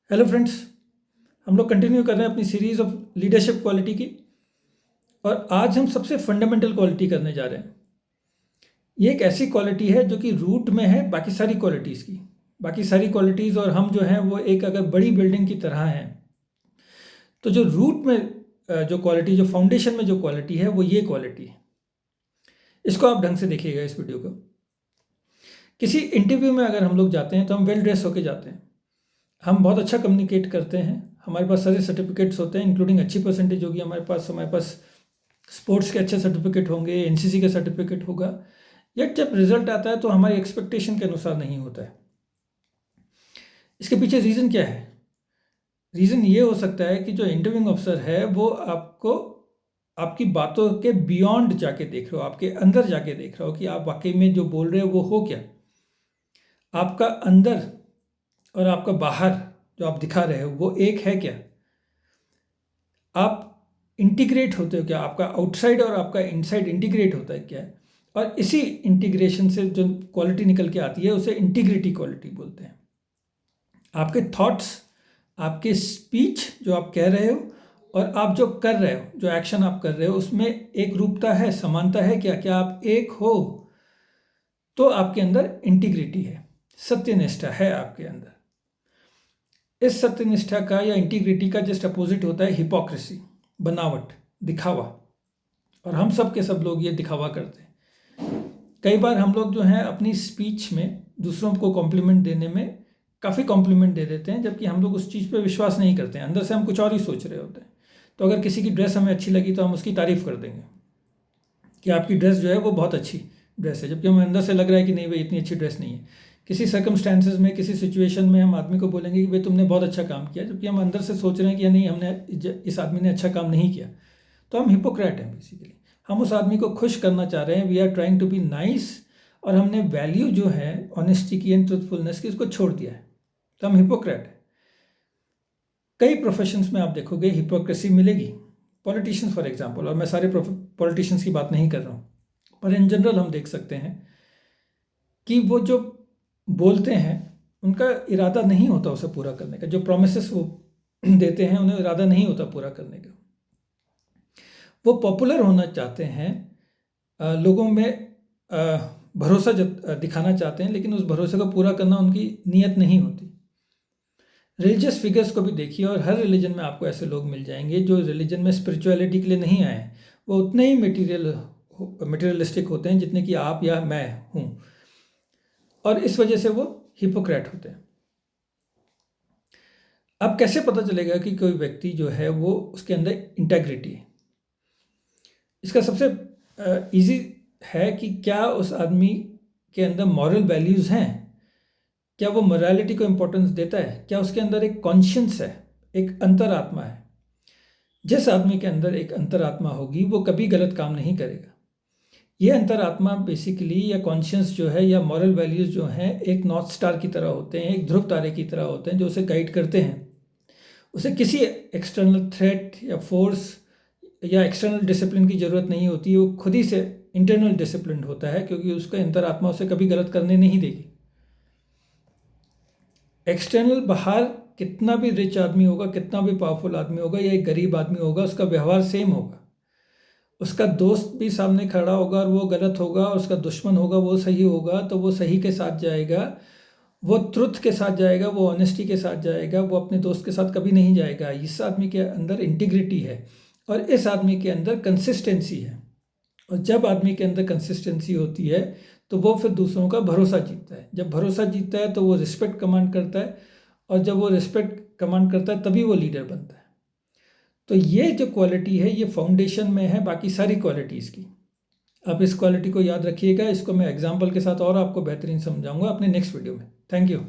Hello friends. हम लोग continue कर रहे हैं अपनी सीरीज़ ऑफ लीडरशिप क्वालिटी की। और आज हम सबसे फंडामेंटल क्वालिटी करने जा रहे हैं। ये एक ऐसी क्वालिटी है जो कि रूट में है बाकी सारी क्वालिटीज़ की। बाकी सारी क्वालिटीज़ और हम जो हैं वो एक अगर बड़ी बिल्डिंग की तरह हैं, तो जो रूट में जो क्वालिटी, जो फाउंडेशन में जो क्वालिटी है वो ये क्वालिटी है। इसको आप ढंग से देखिएगा इस वीडियो को। किसी इंटरव्यू में अगर हम लोग जाते हैं तो हम वेल ड्रेस होके जाते हैं, हम बहुत अच्छा कम्युनिकेट करते हैं, हमारे पास सारे सर्टिफिकेट्स होते हैं इंक्लूडिंग अच्छी परसेंटेज होगी हमारे पास स्पोर्ट्स के अच्छे सर्टिफिकेट होंगे, एनसीसी का सर्टिफिकेट होगा। यट जब रिजल्ट आता है तो हमारी एक्सपेक्टेशन के अनुसार नहीं होता है। इसके पीछे रीज़न क्या है? रीज़न ये हो सकता है कि जो इंटरव्यूइंग अफसर है वो आपको आपकी बातों के बियॉन्ड जाके देख रहे हो, आपके अंदर जाके देख रहे हो कि आप वाकई में जो बोल रहे हो वो हो क्या। आपका अंदर और आपका बाहर जो आप दिखा रहे हो वो एक है क्या? आप इंटीग्रेट होते हो क्या? आपका आउटसाइड और आपका इनसाइड इंटीग्रेट होता है क्या? और इसी इंटीग्रेशन से जो क्वालिटी निकल के आती है उसे इंटीग्रिटी क्वालिटी बोलते हैं। आपके थॉट्स, आपके स्पीच जो आप कह रहे हो और आप जो कर रहे हो, जो एक्शन आप कर रहे हो, उसमें एक रूपता है, समानता है क्या? क्या आप एक हो? तो आपके अंदर इंटीग्रिटी है, सत्यनिष्ठा है आपके अंदर। इस सत्यनिष्ठा का या इंटीग्रिटी का जस्ट अपोजिट होता है हिपोक्रेसी, बनावट, दिखावा। और हम सब के सब लोग ये दिखावा करते हैं। कई बार हम लोग जो हैं अपनी स्पीच में दूसरों को कॉम्प्लीमेंट देने में काफ़ी कॉम्प्लीमेंट दे देते हैं, जबकि हम लोग उस चीज़ पे विश्वास नहीं करते हैं। अंदर से हम कुछ और ही सोच रहे होते हैं। तो अगर किसी की ड्रेस हमें अच्छी लगी तो हम उसकी तारीफ़ कर देंगे कि आपकी ड्रेस जो है वो बहुत अच्छी ड्रेस है, जबकि हमें अंदर से लग रहा है कि नहीं भाई इतनी अच्छी ड्रेस नहीं है। किसी सर्कमस्टेंसेज में, किसी सिचुएशन में हम आदमी को बोलेंगे कि भाई तुमने बहुत अच्छा काम किया, जबकि हम अंदर से सोच रहे हैं कि नहीं, हमने इस आदमी ने अच्छा काम नहीं किया। तो हम हिपोक्रेट हैं बेसिकली। हम उस आदमी को खुश करना चाह रहे हैं, we are trying to be nice, और हमने वैल्यू जो है ऑनेस्टी की एंड ट्रूथफुलनेस की उसको छोड़ दिया है, तो हम हिपोक्रेट हैं। कई प्रोफेशंस में आप देखोगे हिपोक्रेसी मिलेगी। पॉलिटिशियंस फॉर एग्जांपल, और मैं सारे पॉलिटिशियंस की बात नहीं कर रहा हूँ, पर इन जनरल हम देख सकते हैं कि वो जो बोलते हैं उनका इरादा नहीं होता उसे पूरा करने का। जो प्रोमिसेस वो देते हैं उन्हें इरादा नहीं होता पूरा करने का। वो पॉपुलर होना चाहते हैं, लोगों में भरोसा दिखाना चाहते हैं, लेकिन उस भरोसे को पूरा करना उनकी नीयत नहीं होती। रिलीजियस फिगर्स को भी देखिए, और हर रिलीजन में आपको ऐसे लोग मिल जाएंगे जो रिलीजन में स्पिरिचुअलिटी के लिए नहीं आए हैं। वो उतने ही मटेरियलिस्टिक होते हैं जितने कि आप या मैं हूँ, और इस वजह से वो हिपोक्रेट होते हैं। अब कैसे पता चलेगा कि कोई व्यक्ति जो है वो उसके अंदर इंटेग्रिटी है? इसका सबसे इजी है कि क्या उस आदमी के अंदर मॉरल वैल्यूज़ हैं, क्या वो मोरालिटी को इम्पोर्टेंस देता है, क्या उसके अंदर एक कॉन्शियंस है, एक अंतरात्मा है। जिस आदमी के अंदर एक अंतरात्मा होगी वो कभी गलत काम नहीं करेगा। ये अंतरात्मा बेसिकली या कॉन्शियंस जो है या मॉरल वैल्यूज़ जो हैं एक नॉर्थ स्टार की तरह होते हैं, एक ध्रुव तारे की तरह होते हैं जो उसे गाइड करते हैं। उसे किसी एक्सटर्नल थ्रेट या फोर्स या एक्सटर्नल डिसिप्लिन की ज़रूरत नहीं होती। वो खुद ही से इंटरनल डिसिप्लिन होता है, क्योंकि उसका अंतरात्मा उसे कभी गलत करने नहीं देगी। एक्सटर्नल बाहर कितना भी रिच आदमी होगा, कितना भी पावरफुल आदमी होगा या एक गरीब आदमी होगा, उसका व्यवहार सेम होगा। उसका दोस्त भी सामने खड़ा होगा और वो गलत होगा, और उसका दुश्मन होगा वो सही होगा, तो वो सही के साथ जाएगा, वो ट्रुथ के साथ जाएगा, वो ऑनेस्टी के साथ जाएगा, वो अपने दोस्त के साथ कभी नहीं जाएगा। इस आदमी के अंदर इंटीग्रिटी है और इस आदमी के अंदर कंसिस्टेंसी है। और जब आदमी के अंदर कंसिस्टेंसी होती है तो वो फिर दूसरों का भरोसा जीतता है। जब भरोसा जीतता है तो वो रिस्पेक्ट कमांड करता है, और जब वो रिस्पेक्ट कमांड करता है तभी वो लीडर बनता है। तो ये जो क्वालिटी है ये फाउंडेशन में है बाकी सारी क्वालिटीज़ की। आप इस क्वालिटी को याद रखिएगा। इसको मैं एग्जाम्पल के साथ और आपको बेहतरीन समझाऊंगा अपने नेक्स्ट वीडियो में। Thank you.